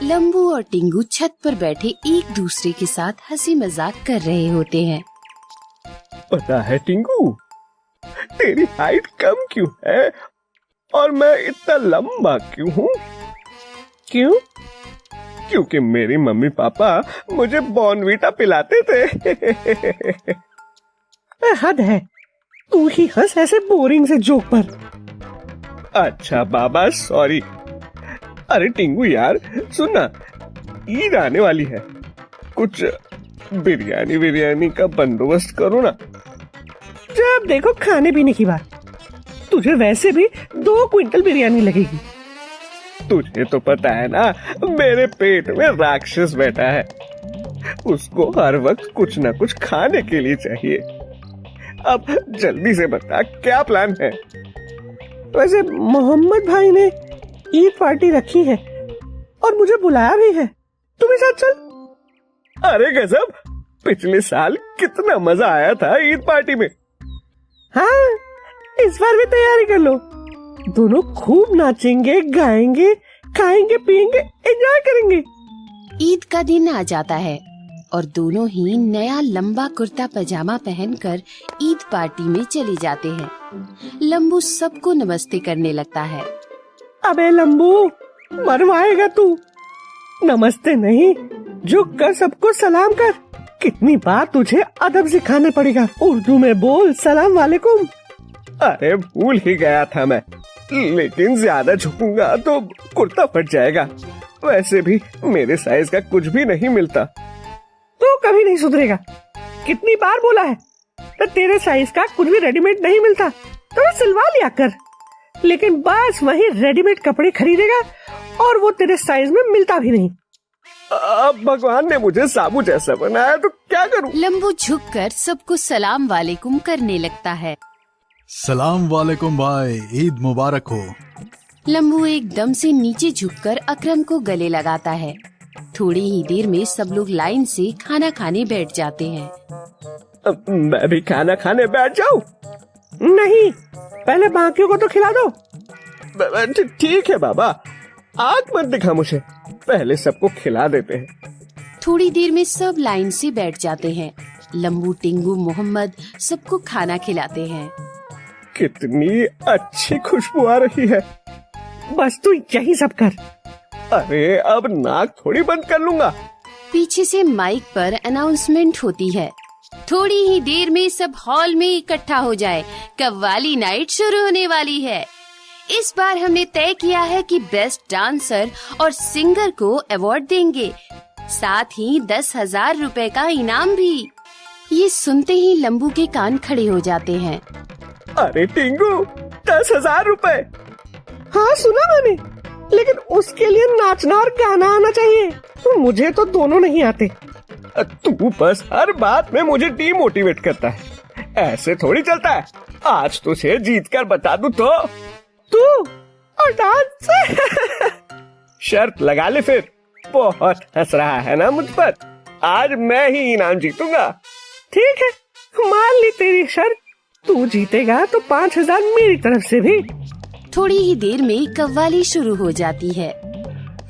लंबू और टिंगू छत पर बैठे एक दूसरे के साथ हंसी मजाक कर रहे होते हैं। पता है टिंगू, तेरी हाइट कम क्यों है और मैं इतना लंबा क्यों हूँ? क्यों? क्योंकि मेरी मम्मी पापा मुझे बॉर्नवीटा पिलाते थे। हद है, तू ही हंस ऐसे बोरिंग से जोक पर। अच्छा बाबा, सॉरी। अरे टिंगू यार, सुन ना, ईद आने वाली है, कुछ बिरयानी का बंदोबस्त करो ना। जब देखो खाने पीने की बात, तुझे वैसे भी 2 क्विंटल बिरयानी लगेगी। तुझे तो पता है ना, मेरे पेट में राक्षस बैठा है, उसको हर वक्त कुछ ना कुछ खाने के लिए चाहिए। अब जल्दी से बता, क्या प्लान है? वैसे मोहम्मद भाई ने ईद पार्टी रखी है और मुझे बुलाया भी है, तू भी साथ चल। अरे गजब, पिछले साल कितना मजा आया था ईद पार्टी में। हाँ, इस बार भी तैयारी कर लो, दोनों खूब नाचेंगे, गाएंगे, खाएंगे, पिएंगे, एंजॉय करेंगे। ईद का दिन आ जाता है और दोनों ही नया लंबा कुर्ता पजामा पहनकर ईद पार्टी में चले जाते हैं। लंबू सबको नमस्ते करने लगता है। अबे लंबू, मरवाएगा तू। नमस्ते नहीं, झुक कर सबको सलाम कर। कितनी बार तुझे अदब सिखाने पड़ेगा। उर्दू में बोल, सलाम वालेकुम। अरे भूल ही गया था मैं, लेकिन ज्यादा झुकूंगा तो कुर्ता फट जाएगा। वैसे भी मेरे साइज का कुछ भी नहीं मिलता। तो कभी नहीं सुधरेगा। कितनी बार बोला है, तो तेरे साइज का कुछ भी रेडीमेड नहीं मिलता, तो सिलवा लिया कर। लेकिन बस वही रेडीमेड कपड़े खरीदेगा और वो तेरे साइज में मिलता भी नहीं। अब भगवान ने मुझे साबू जैसा बनाया तो क्या करूं? लंबू झुककर सबको सलाम वालेकुम करने लगता है। सलाम वालेकुम भाई, ईद मुबारक हो। लंबू एकदम से नीचे झुककर अकरम को गले लगाता है। थोड़ी ही देर में सब लोग लाइन से खाना खाने बैठ जाते हैं। अब मैं भी खाना खाने बैठ जाऊं? नहीं, पहले बाकियों को तो खिला दो। ठीक है बाबा, आग मत दिखा मुझे, पहले सबको खिला देते हैं। थोड़ी देर में सब लाइन से बैठ जाते हैं। लंबू, टिंगू, मोहम्मद सबको खाना खिलाते हैं। कितनी अच्छी खुशबू आ रही है। बस तू यही सब कर। अरे अब नाक थोड़ी बंद कर लूंगा। पीछे से माइक पर अनाउंसमेंट होती है। थोड़ी ही देर में सब हॉल में इकट्ठा हो जाए, कव्वाली नाइट शुरू होने वाली है। इस बार हमने तय किया है कि बेस्ट डांसर और सिंगर को अवार्ड देंगे, साथ ही 10,000 रुपए का इनाम भी। ये सुनते ही लंबू के कान खड़े हो जाते हैं। अरे टिंगू, 10,000 रुपए? हाँ सुना मैंने, लेकिन उसके लिए नाचना और गाना आना चाहिए। मुझे तो दोनों नहीं आते। तू बस हर बात में मुझे डीमोटिवेट करता है, ऐसे थोड़ी चलता है। आज तुझे जीत कर बता दूं तो। तू और डांस शर्त लगा ले फिर। बहुत हंस रहा है ना मुझ पर, आज मैं ही इनाम जीतूंगा। ठीक है, मान ली तेरी शर्त। तू जीतेगा तो 5,000 मेरी तरफ से भी। थोड़ी ही देर में कव्वाली शुरू हो जाती है।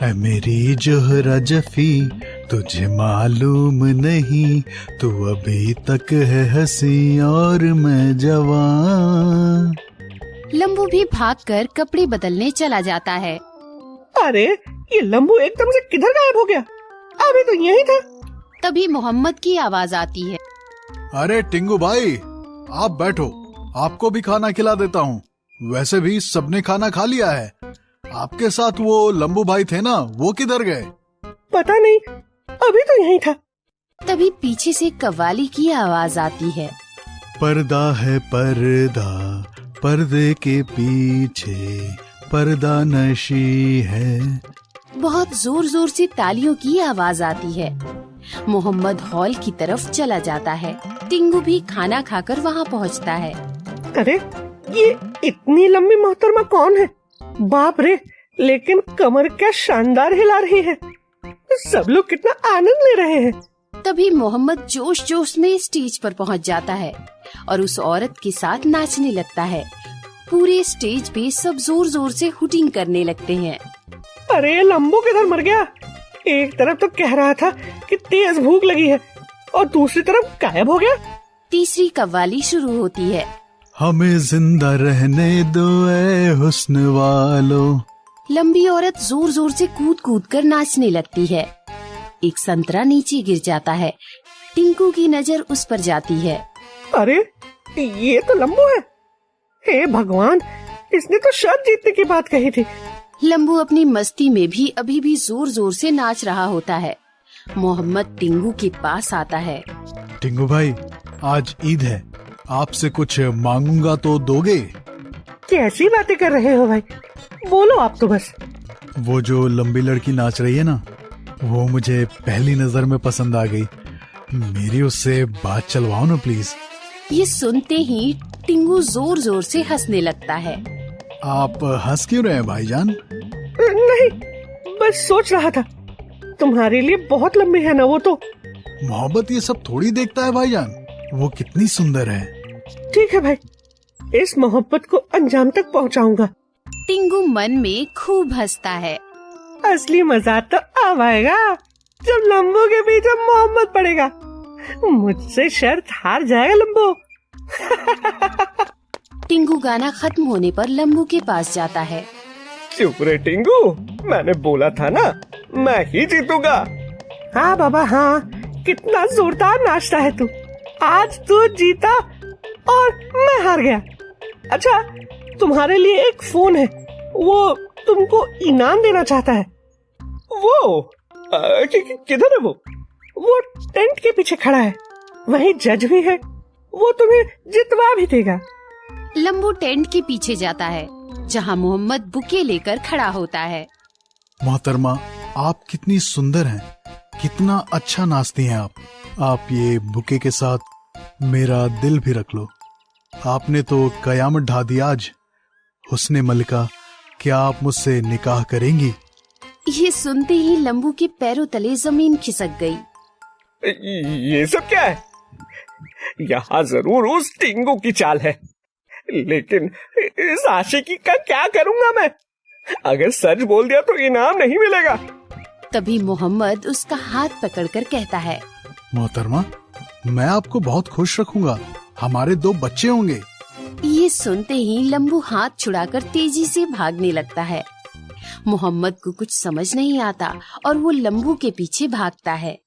ऐ मेरी जोहरा जफी, तुझे मालूम नहीं, तू अभी तक है हंसी और मैं जवान। लंबू भी भागकर कपड़े बदलने चला जाता है। अरे ये लंबू एकदम से किधर गायब हो गया? अभी तो यही था। तभी मोहम्मद की आवाज आती है। अरे टिंगू भाई, आप बैठो, आपको भी खाना खिला देता हूँ। वैसे भी सबने खाना खा लिया है। आपके साथ वो लंबू भाई थे ना, वो किधर गए? पता नहीं, अभी तो यही था। तभी पीछे से कव्वाली की आवाज आती है। पर्दा है पर्दा, पर्दे के पीछे पर्दा नशी है। बहुत जोर जोर से तालियों की आवाज आती है। मोहम्मद हॉल की तरफ चला जाता है। टिंगू भी खाना खाकर वहाँ पहुँचता है। अरे ये इतनी लंबी मोहतरमा कौन है? बाप रे, लेकिन कमर क्या शानदार हिला रही है। सब लोग कितना आनंद ले रहे हैं। तभी मोहम्मद जोश जोश में स्टेज पर पहुँच जाता है और उस औरत के साथ नाचने लगता है। पूरे स्टेज पे सब जोर जोर से हुटिंग करने लगते हैं। अरे लंबू किधर मर गया? एक तरफ तो कह रहा था कि तेज भूख लगी है और दूसरी तरफ गायब हो गया। तीसरी कव्वाली शुरू होती है। हमें जिंदा रहने दो ए हुस्न वालों। लंबी औरत जोर जोर से कूद कूद कर नाचने लगती है। एक संतरा नीचे गिर जाता है। टिंकू की नजर उस पर जाती है। अरे ये तो लंबू है। हे भगवान, इसने तो शर्त जीतने की बात कही थी। लंबू अपनी मस्ती में भी अभी भी जोर जोर से नाच रहा होता है। मोहम्मद टिंगू के पास आता है। टिंगू भाई, आज ईद है, आपसे कुछ मांगूंगा तो दोगे? कैसी बातें कर रहे हो भाई, बोलो आप तो बस। वो जो लंबी लड़की नाच रही है ना, वो मुझे पहली नजर में पसंद आ गई। मेरी उससे बात चलवाओ ना प्लीज। ये सुनते ही टिंगू जोर जोर से हंसने लगता है। आप हंस क्यों रहे हैं भाईजान? नहीं, बस सोच रहा था, तुम्हारे लिए बहुत लंबी है ना वो तो। मोहब्बत ये सब थोड़ी देखता है भाईजान, वो कितनी सुंदर है। ठीक है भाई, इस मोहब्बत को अंजाम तक पहुंचाऊंगा। टिंगू मन में खूब हंसता है। असली मजा तो अब आएगा जब लंबू के पीछे मोहम्मद पड़ेगा। मुझसे शर्त हार जाएगा लंबू। टिंगू गाना खत्म होने पर लंबू के पास जाता है। चुप रे टिंगू, मैंने बोला था ना मैं ही जीतूंगा। हाँ बाबा हाँ, कितना जोरदार नाचता है तू। आज तू जीता और मैं हार गया। अच्छा, तुम्हारे लिए एक फोन है, वो तुमको इनाम देना चाहता है। वो किधर है वो टेंट के पीछे खड़ा है, वहीं जज भी है, वो तुम्हें जितवा भी देगा। लंबू टेंट के पीछे जाता है जहाँ मोहम्मद बुके लेकर खड़ा होता है। मोहतरमा, आप कितनी सुंदर हैं, कितना अच्छा नाचती हैं आप ये बुके के साथ मेरा दिल भी रख लो। आपने तो कयामत ढा दी आज। हुस्ने मलिका, क्या आप मुझसे निकाह करेंगी? ये सुनते ही लंबू के पैरों तले जमीन खिसक गई। ये सब क्या है? यहाँ जरूर उस टिंगू की चाल है, लेकिन इस आशिकी का क्या करूंगा मैं? अगर सच बोल दिया तो इनाम नहीं मिलेगा। तभी मोहम्मद उसका हाथ पकड़कर कहता है, मोहतरमा, मैं आपको बहुत खुश रखूंगा, हमारे 2 बच्चे होंगे। ये सुनते ही लंबू हाथ छुड़ाकर तेजी से भागने लगता है। मोहम्मद को कुछ समझ नहीं आता और वो लंबू के पीछे भागता है।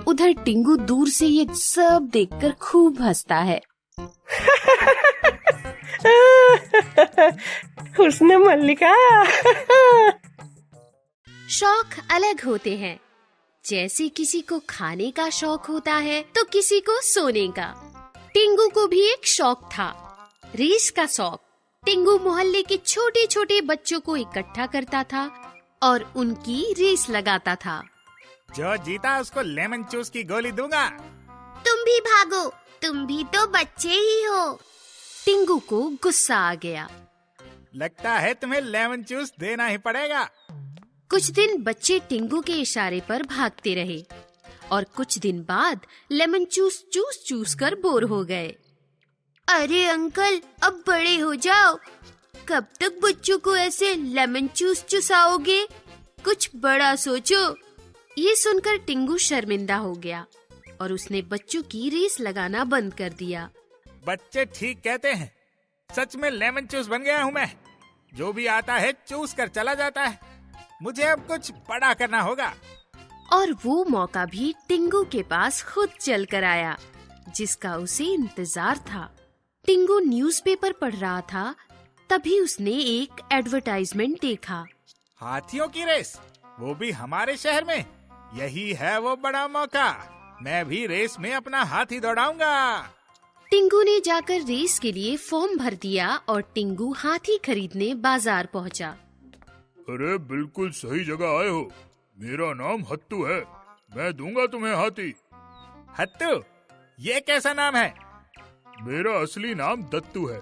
उधर टिंगू दूर से ये सब देखकर खूब हंसता है। हुस्न मल्लिका। शौक अलग होते हैं। जैसे किसी को खाने का शौक होता है तो किसी को सोने का। टिंगू को भी एक शौक था, रेस का शौक। टिंगू मोहल्ले के छोटे छोटे बच्चों को इकट्ठा करता था और उनकी रेस लगाता था। जो जीता उसको लेमन जूस की गोली दूंगा। तुम भी भागो, तुम भी तो बच्चे ही हो। टिंगू को गुस्सा आ गया। लगता है तुम्हें लेमन जूस देना ही पड़ेगा। कुछ दिन बच्चे टिंगू के इशारे पर भागते रहे और कुछ दिन बाद लेमन जूस चूस चूस कर बोर हो गए। अरे अंकल, अब बड़े हो जाओ, कब तक बच्चों को ऐसे लेमन जूस चुसाओगे? कुछ बड़ा सोचो। ये सुनकर टिंगू शर्मिंदा हो गया और उसने बच्चों की रेस लगाना बंद कर दिया। बच्चे ठीक कहते हैं, सच में लेमन जूस बन गया हूँ मैं। जो भी आता है चूस कर चला जाता है। मुझे अब कुछ बड़ा करना होगा। और वो मौका भी टिंगू के पास खुद चल कर आया, जिसका उसे इंतजार था। टिंगू न्यूज़पेपर पढ़ रहा था, तभी उसने एक एडवर्टाइजमेंट देखा। हाथियों की रेस, वो भी हमारे शहर में। यही है वो बड़ा मौका। मैं भी रेस में अपना हाथी दौड़ाऊंगा। टिंगू ने जाकर रेस के लिए फॉर्म भर दिया और टिंगू हाथी खरीदने बाजार पहुंचा। अरे बिल्कुल सही जगह आए हो। मेरा नाम हत्तू है, मैं दूंगा तुम्हें हाथी। हत्तू, ये कैसा नाम है? मेरा असली नाम दत्तू है।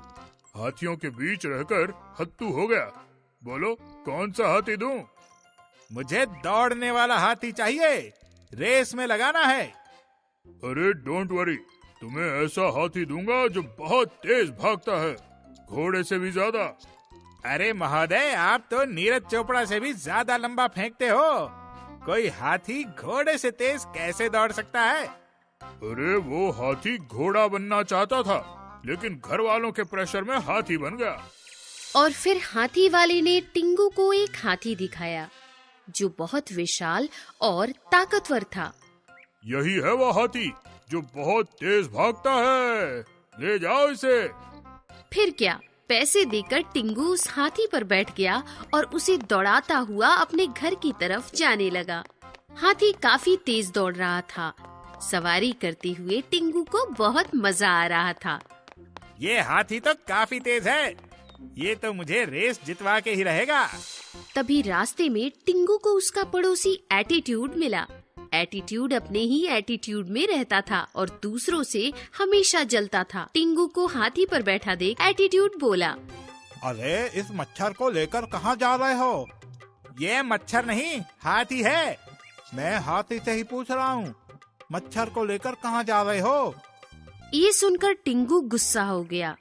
हाथियों के बीच रहकर हत्तू हो गया। बोलो कौन सा हाथी दूं? मुझे दौड़ने वाला हाथी चाहिए, रेस में लगाना है। अरे डोंट वरी, तुम्हें ऐसा हाथी दूंगा जो बहुत तेज भागता है, घोड़े से भी ज्यादा। अरे महोदय, आप तो नीरज चोपड़ा से भी ज्यादा लंबा फेंकते हो। कोई हाथी घोड़े से तेज कैसे दौड़ सकता है? अरे वो हाथी घोड़ा बनना चाहता था, लेकिन घर वालों के प्रेशर में हाथी बन गया। और फिर हाथी वाले ने टिंगू को एक हाथी दिखाया जो बहुत विशाल और ताकतवर था। यही है वो हाथी जो बहुत तेज भागता है, ले जाओ इसे। फिर क्या, पैसे देकर टिंगू उस हाथी पर बैठ गया और उसे दौड़ाता हुआ अपने घर की तरफ जाने लगा। हाथी काफी तेज दौड़ रहा था। सवारी करते हुए टिंगू को बहुत मजा आ रहा था। ये हाथी तो काफी तेज है, ये तो मुझे रेस जितवा के ही रहेगा। तभी रास्ते में टिंगू को उसका पड़ोसी एटीट्यूड मिला। एटीट्यूड अपने ही एटीट्यूड में रहता था और दूसरों से हमेशा जलता था। टिंगू को हाथी पर बैठा देख एटीट्यूड बोला, अरे इस मच्छर को लेकर कहाँ जा रहे हो? ये मच्छर नहीं, हाथी है। मैं हाथी से ही पूछ रहा हूँ, मच्छर को लेकर कहाँ जा रहे हो? ये सुनकर टिंगू गुस्सा हो गया।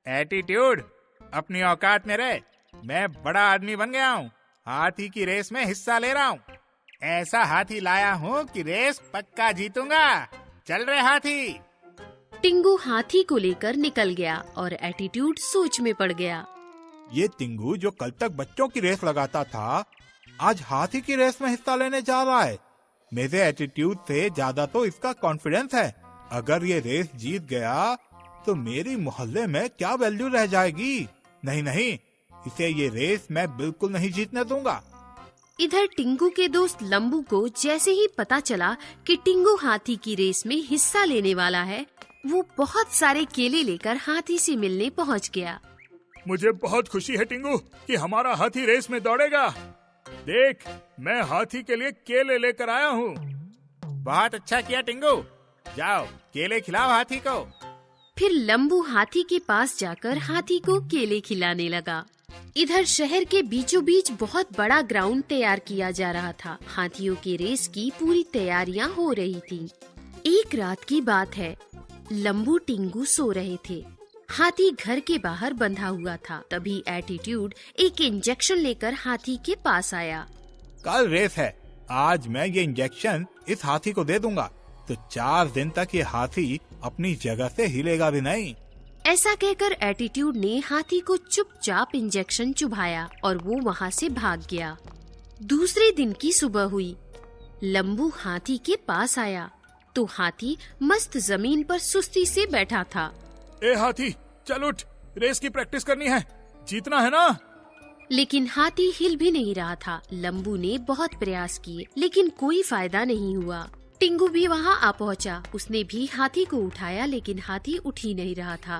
एटीट्यूड, अपनी औकात में रह। मैं बड़ा आदमी बन गया हूँ, हाथी की रेस में हिस्सा ले रहा हूँ। ऐसा हाथी लाया हूँ कि रेस पक्का जीतूंगा। चल रहे हाथी। टिंगू हाथी को लेकर निकल गया और एटीट्यूड सोच में पड़ गया। ये टिंगू जो कल तक बच्चों की रेस लगाता था, आज हाथी की रेस में हिस्सा लेने जा रहा है। मेरे एटीट्यूड से ज्यादा तो इसका कॉन्फिडेंस है। अगर ये रेस जीत गया तो मेरी मोहल्ले में क्या वैल्यू रह जाएगी। नहीं नहीं, इसे ये रेस मैं बिल्कुल नहीं जीतने दूंगा। इधर टिंगू के दोस्त लंबू को जैसे ही पता चला कि टिंगू हाथी की रेस में हिस्सा लेने वाला है, वो बहुत सारे केले लेकर हाथी से मिलने पहुंच गया। मुझे बहुत खुशी है टिंगू कि हमारा हाथी रेस में दौड़ेगा। देख, मैं हाथी के लिए केले लेकर आया हूँ। बहुत अच्छा किया टिंगू, जाओ केले खिलाओ हाथी को। फिर लंबू हाथी के पास जाकर हाथी को केले खिलाने लगा। इधर शहर के बीचों बीच बहुत बड़ा ग्राउंड तैयार किया जा रहा था। हाथियों के रेस की पूरी तैयारियां हो रही थी। एक रात की बात है, लंबू टिंगू सो रहे थे। हाथी घर के बाहर बंधा हुआ था। तभी एटीट्यूड एक इंजेक्शन लेकर हाथी के पास आया। कल रेस है, आज मैं ये इंजेक्शन इस हाथी को दे दूंगा तो 4 दिन तक ये हाथी अपनी जगह से हिलेगा भी नहीं। ऐसा कहकर एटीट्यूड ने हाथी को चुपचाप इंजेक्शन चुभाया और वो वहाँ से भाग गया। दूसरे दिन की सुबह हुई। लंबू हाथी के पास आया तो हाथी मस्त जमीन पर सुस्ती से बैठा था। ए हाथी, चल उठ, रेस की प्रैक्टिस करनी है, जीतना है ना। लेकिन हाथी हिल भी नहीं रहा था। लंबू ने बहुत प्रयास किए लेकिन कोई फायदा नहीं हुआ। टिंगू भी वहाँ आ पहुँचा। उसने भी हाथी को उठाया लेकिन हाथी उठ ही नहीं रहा था।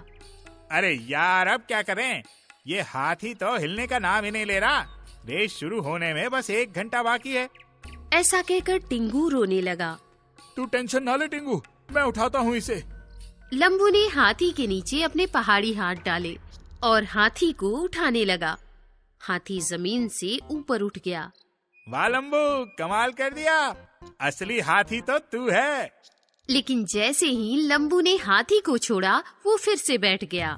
अरे यार, अब क्या करें? ये हाथी तो हिलने का नाम ही नहीं ले रहा। रेस शुरू होने में बस 1 घंटा बाकी है। ऐसा कहकर टिंगू रोने लगा। तू टेंशन ना ले टिंगू, मैं उठाता हूँ इसे। लंबू ने हाथी के नीचे अपने पहाड़ी हाथ डाले और हाथी को उठाने लगा। हाथी जमीन से ऊपर उठ गया। वाह लंबू, कमाल कर दिया, असली हाथी तो तू है। लेकिन जैसे ही लंबू ने हाथी को छोड़ा, वो फिर से बैठ गया।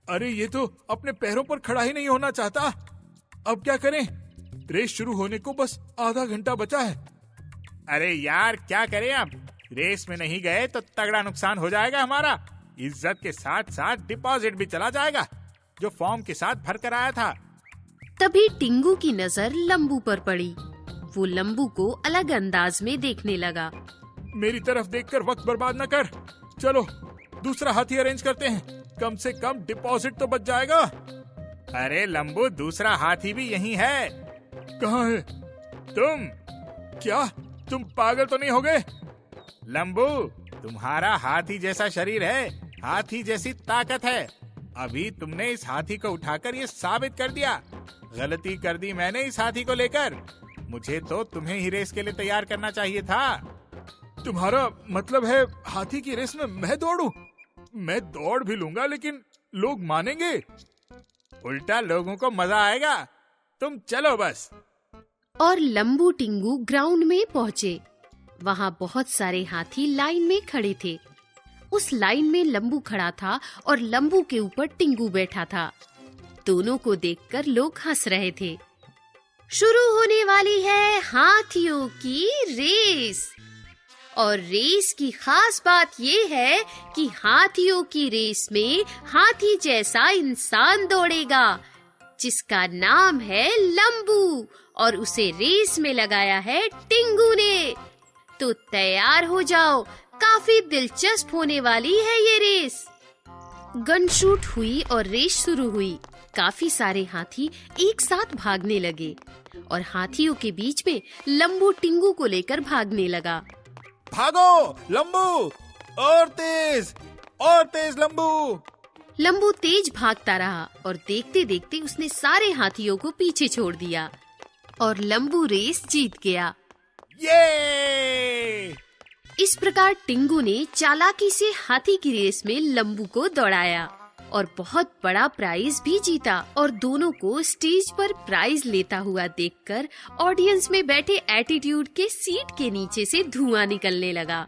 अरे ये तो अपने पैरों पर खड़ा ही नहीं होना चाहता। अब क्या करें? रेस शुरू होने को बस आधा घंटा बचा है। अरे यार, क्या करें अब? रेस में नहीं गए तो तगड़ा नुकसान हो जाएगा हमारा। इज्जत के साथ साथ डिपॉजिट भी चला जाएगा जो फॉर्म के साथ भर कर आया था। तभी टिंगू की नजर लंबू पर पड़ी। वो लंबू को अलग अंदाज में देखने लगा। मेरी तरफ देखकर वक्त बर्बाद न कर, चलो दूसरा हाथी अरेंज करते हैं, कम से कम डिपॉजिट तो बच जाएगा। अरे लंबू, दूसरा हाथी भी यहीं है। कहाँ है? क्या तुम पागल तो नहीं हो गए? लंबू, तुम्हारा हाथी जैसा शरीर है, हाथी जैसी ताकत है। अभी तुमने इस हाथी को उठाकर ये साबित कर दिया। गलती कर दी मैंने इस हाथी को लेकर। मुझे तो तुम्हें ही रेस के लिए तैयार करना चाहिए था। तुम्हारा मतलब है हाथी की रेस में मैं दौड़ूं? मैं दौड़ भी लूंगा लेकिन लोग मानेंगे? उल्टा लोगों को मजा आएगा। तुम चलो बस। और लंबू टिंगू ग्राउंड में पहुँचे। वहाँ बहुत सारे हाथी लाइन में खड़े थे। उस लाइन में लंबू खड़ा था और लंबू के ऊपर टिंगू बैठा था। दोनों को देखकर लोग हंस रहे थे। शुरू होने वाली है हाथियों की रेस। और रेस की खास बात ये है कि हाथियों की रेस में हाथी जैसा इंसान दौड़ेगा जिसका नाम है लंबू, और उसे रेस में लगाया है टिंगू ने। तो तैयार हो जाओ, काफी दिलचस्प होने वाली है ये रेस। गन शूट हुई और रेस शुरू हुई। काफी सारे हाथी एक साथ भागने लगे और हाथियों के बीच में लंबू टिंगू को लेकर भागने लगा। भागो लंबू, और तेज लंबू। लंबू तेज भागता रहा और देखते देखते उसने सारे हाथियों को पीछे छोड़ दिया और लंबू रेस जीत गया। ये! इस प्रकार टिंगू ने चालाकी से हाथी की रेस में लंबू को दौड़ाया और बहुत बड़ा प्राइज भी जीता। और दोनों को स्टेज पर प्राइज लेता हुआ देखकर ऑडियंस में बैठे एटीट्यूड के सीट के नीचे से धुआं निकलने लगा।